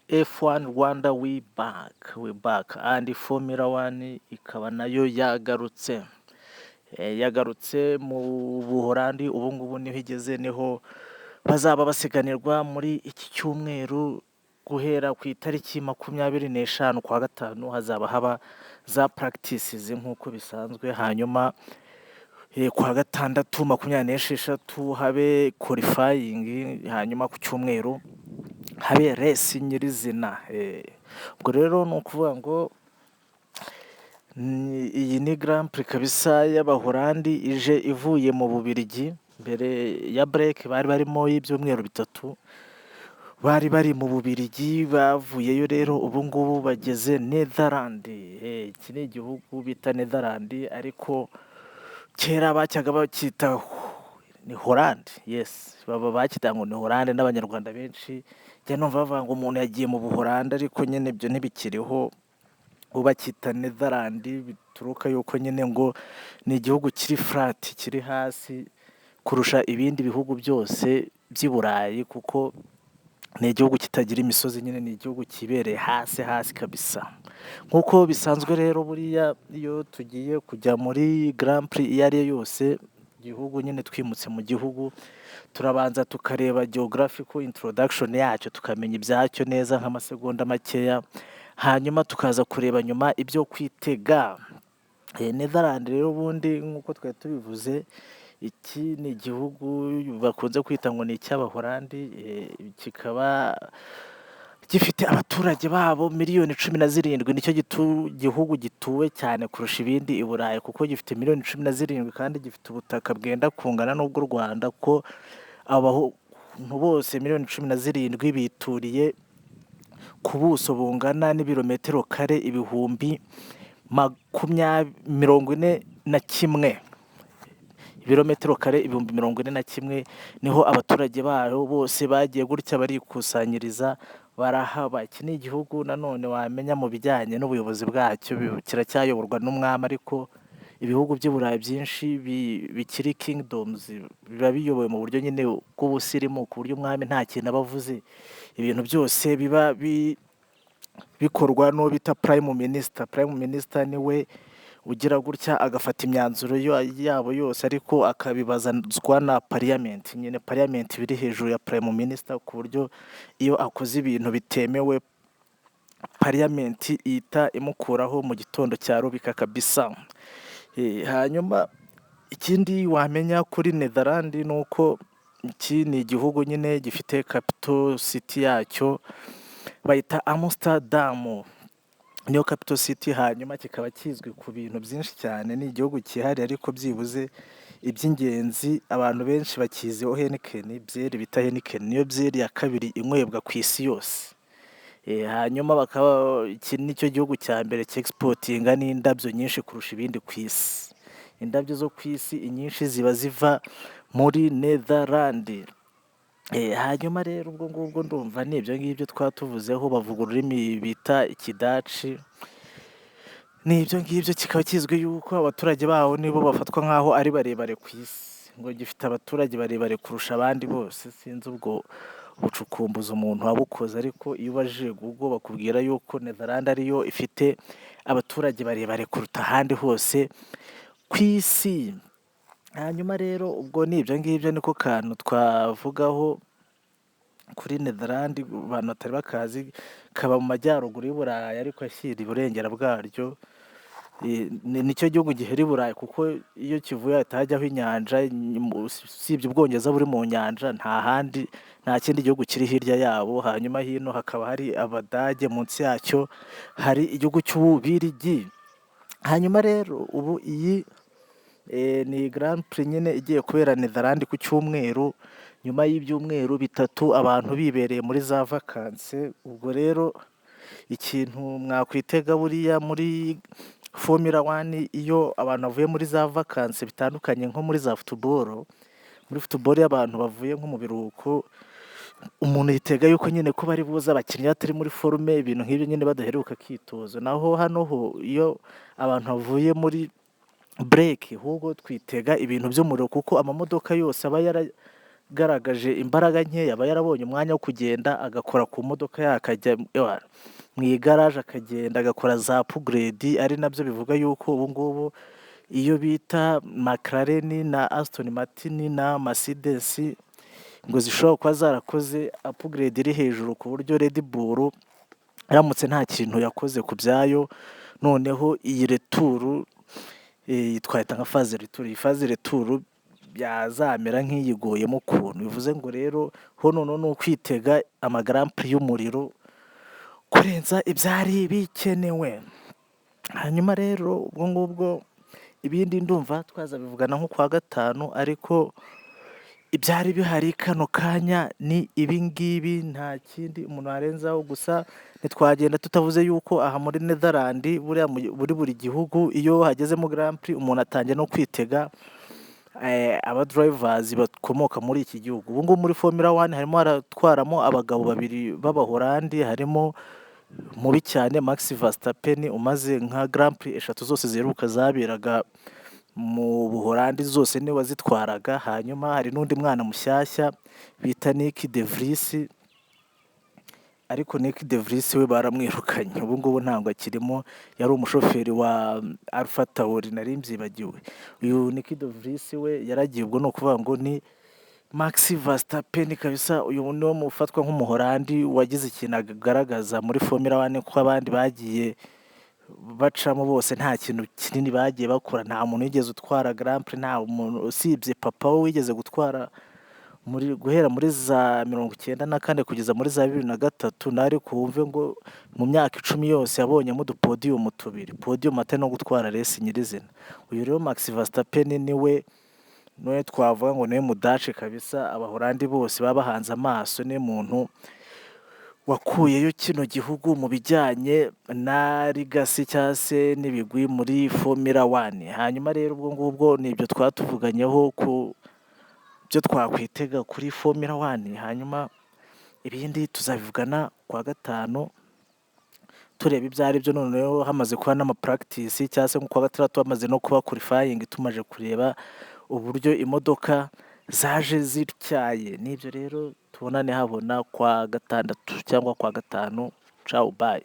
F1 Rwanda we back and Formula 1 ikaba nayo yagarutse. Yagarutse mu Buhorandi, ubu ngubu niho igeze, niho bazaba basiganirwa muri iki cyumweru guhera ku itariki 25 kwa gatanu. Hazaba haba za practices nk'uko bisanzwe, hanyuma kwa gatandatu 26 habe qualifying, hanyuma ku cyumweru habe race nyirizina. Ubwo rero ni ukuvuga ngo iyi ni Grand Prix kabisa y'Abahorandi ije ivuye mu Bubiligi. Mbere ya break bari barimo y'ibyumweru bitatu, bari bari mu Bubiligi, bavuyeyo rero ubu ngubu bageze Netherland. Iki ni igihugu bita Netherland, ariko kera bacyaga bacyita ni Holland. Yes, baba bacyita ngo ni Holland, n'abanyarwanda benshi njya numva bavuga ngo umuntu yagiye mu Buholandi, ariko nyine ibyo ntibikiriho, ubu bacyita Netherland. Bituruka yuko nyine ngo ni igihugu kiri flat, kiri hasi kurusha ibindi bihugu byose by'i Burayi, kuko ni igihugu kitagira imisozi, nyine ni igihugu kibereye hasi hasi kabisa. Nk'uko bisanzwe rero, buriya iyo tugiye kujya muri Grand Prix iyo ari yo yose, igihugu nyine twimutse mu gihugu, turabanza tukareba geographical introduction yacyo, tukamenya ibyacyo neza nk'amasegonda makeya, hanyuma tukaza kureba nyuma ibyo kwitega. Netherland rero ubundi nk'uko twari tubivuze, iki ni igihugu bakunze kwita ngo ni icy'Abahorandi. Kikaba gifite abaturage babo miliyoni 17. Nicyo gihugu gituwe cyane kurusha ibindi i Burayi, kuko gifite miliyoni 17 kandi gifite ubutaka bwenda kungana n'ubw'u Rwanda, ko abantu bose miliyoni 17 bituriye ku buso bungana n'ibirometero kare ibihumbi 41. Ibirometero kare ibihumbi 41 niho abaturage bayo bose bagiye gutya barikusanyiriza barahaba. Iki ni igihugu nanone wamenya mu bijyanye n'ubuyobozi bwacyo, kiracyayoborwa n'umwami, ariko ibihugu by'i Burayi byinshi bikiri kingdoms biba biyobowe mu buryo nyine bw'ubusirimu, ku buryo umwami nta kintu aba avuze, ibintu byose biba bikorwa n'uwo bita prime minister. Prime minister niwe ugira gutya agafata imyanzuro yabo yose, ariko akabibazwa na parliament. Nyine parliament biri hejuru ya prime minister, ku buryo iyo akoze ibintu bitemewe, parliament ihita imukuraho mu gitondo cya rubika kabisa. Hanyuma ikindi wamenya kuri Netherland ni uko iki ni igihugu nyine gifite capital city yacyo bayita Amsterdam, niyo capital city. Hanyuma kikaba kizwi ku bintu byinshi cyane, ni igihugu cyihariye, ariko byibuze iby'ingenzi abantu benshi bakiziho Heineken, byeri bita Heineken niyo byeri ya kabiri inywebwa ku isi yose. Hanyuma bakaba iki nicyo gihugu cya mbere cy'exportinga n'indabyo nyinshi kurusha ibindi ku isi. Indabyo zo ku isi inyinshi ziba ziva muri Netherland. Hanyuma rero ubwo ngubwo ndumva ni ibyo ngibyo twatuvuzeho. Bavuga ururimi bita ikidaci, ni ibyo ngibyo. Kikaba kizwi yuko abaturage baho nibo bafatwa nk'aho ari barebare ku isi, ngo gifite abaturage barebare kurusha abandi bose. Sinzi ubwo ubucukumbuzi umuntu wabukoze, ariko iyo ubajije Google bakubwira yuko Netherland ariyo ifite abaturage barebare kuruta ahandi hose ku isi. Hanyuma rero ubwo ni ibyo ngibyo, niko kantu twavugaho kuri Netherland. Abantu batari bakazi, kaba mu majyaruguru y'u Burayi, ariko ashyira iburengera bwaryo. Nicyo gihugu gihera i Burayi, kuko iyo kivuye hahita hajyaho inyanja. Usibye Ubwongereza buri mu nyanja, nta kindi gihugu kiri hirya yabo. Hanyuma hino hakaba hari Abadage, munsi yacyo hari igihugu cy'Ububiligi. Hanyuma rero ubu iyi ni Grand Prix nyine igiye kubera Netherland ku cyumweru, nyuma y'ibyumweru bitatu abantu bibereye muri za vacances. Ubwo rero ikintu mwakwitega buriya muri Formula 1, iyo abantu bavuye muri za vacances bitandukanye, nko muri za football, muri football y'abantu bavuye nko mu biruhuko, umuntu yitega yuko nyine ko bari buze abakinnyi batari muri forume, ibintu nk'ibyo nyine badaheruka kwitoza. Naho hano ho iyo abantu bavuye muri break, ahubwo twitega ibintu by'umuriro, kuko amamodoka yose aba ugaragaje imbaraga nkeya aba yarabonye umwanya wo kugenda agakora ku modoka ye akajya mu igaraje akagenda agakora za upgrade, ari nabyo bivuga yuko ubu ngubu iyo bita McLaren na Aston Martin na Mercedes ngo zishobora kuba zarakoze upgrade iri hejuru ku buryo Red Bull aramutse nta kintu yakoze ku byayo, noneho iyi retour twahita nka phase retour, iyi phase retour yazamera nk'iyiguyemo ukuntu, bivuze ngo rero ho noneho ni ukwitega Grand Prix y'umuriro kurenza ibyari bikenewe. Hanyuma rero ubwo ngubwo ibindi ndumva twazabivugana nko kuwa gatanu, ariko ibyari bihari kano kanya ni ibi ngibi, nta kindi umuntu arenzaho. Gusa ntitwagenda tutavuze yuko aha muri Netherland buriya muri buri gihugu iyo hagezemo Grand Prix umuntu atangiye no kwitega aba drivers bakomoka muri iki gihugu. Ubu ngubu muri Formula 1 harimo haratwaramo abagabo babiri b'Abaholandi, harimo mubi cyane Max Verstappen umaze nka Grand Prix eshatu zose ziheruka zaberaga mu Buholandi zose niwe wazitwaraga. Hanyuma hari n'undi mwana mushyashya bita Nick de Vries, ariko Nick de Vries we baramwirukanye, ubu ngubu ntabwo akirimo, yari umushoferi wa Alpha Tauri nari mbyibagiwe. Uyu Nick de Vries we yaragiye, ubwo ni ukuvuga ngo ni Max Verstappen kabisa, uyu niwe mufatwa nk'umuholandi wagize ikintu agaragaza muri Formula 1, kuko abandi bagiye bacamo bose nta kintu kinini bagiye bakora, nta muntu wigeze utwara Grand Prix, nta muntu usibye papa we wigeze gutwara guhera muri za 1994 kugeza muri za 2003, nari kumve ngo mu myaka 10 yose yabonyemo udupodium tubiri, podium atari no gutwara race nyirizina. Uyu rero Max Verstappen niwe twavuga ngo niwe mudace kabisa, Abaholandi bose baba bahanze amaso, ni muntu wakuyeyo kino gihugu mu bijyanye na legacy cyangwa se n'ibigwi muri Formula 1. Hanyuma rero ubwo ngubwo nibyo twatuvuganyeho ku byo twakwitega kuri Formula 1, hanyuma ibindi tuzabivugana kuwa gatanu tureba ibyo ari byo. Noneho hamaze kuba n'amapractice cyangwa se kuwa gatandatu hamaze no kuba qualifying, tumaje kureba uburyo imodoka zaje zityaye. N'ibyo rero tubonane habona kwa gatandatu cyangwa kwa gatanu. Ciao, bye.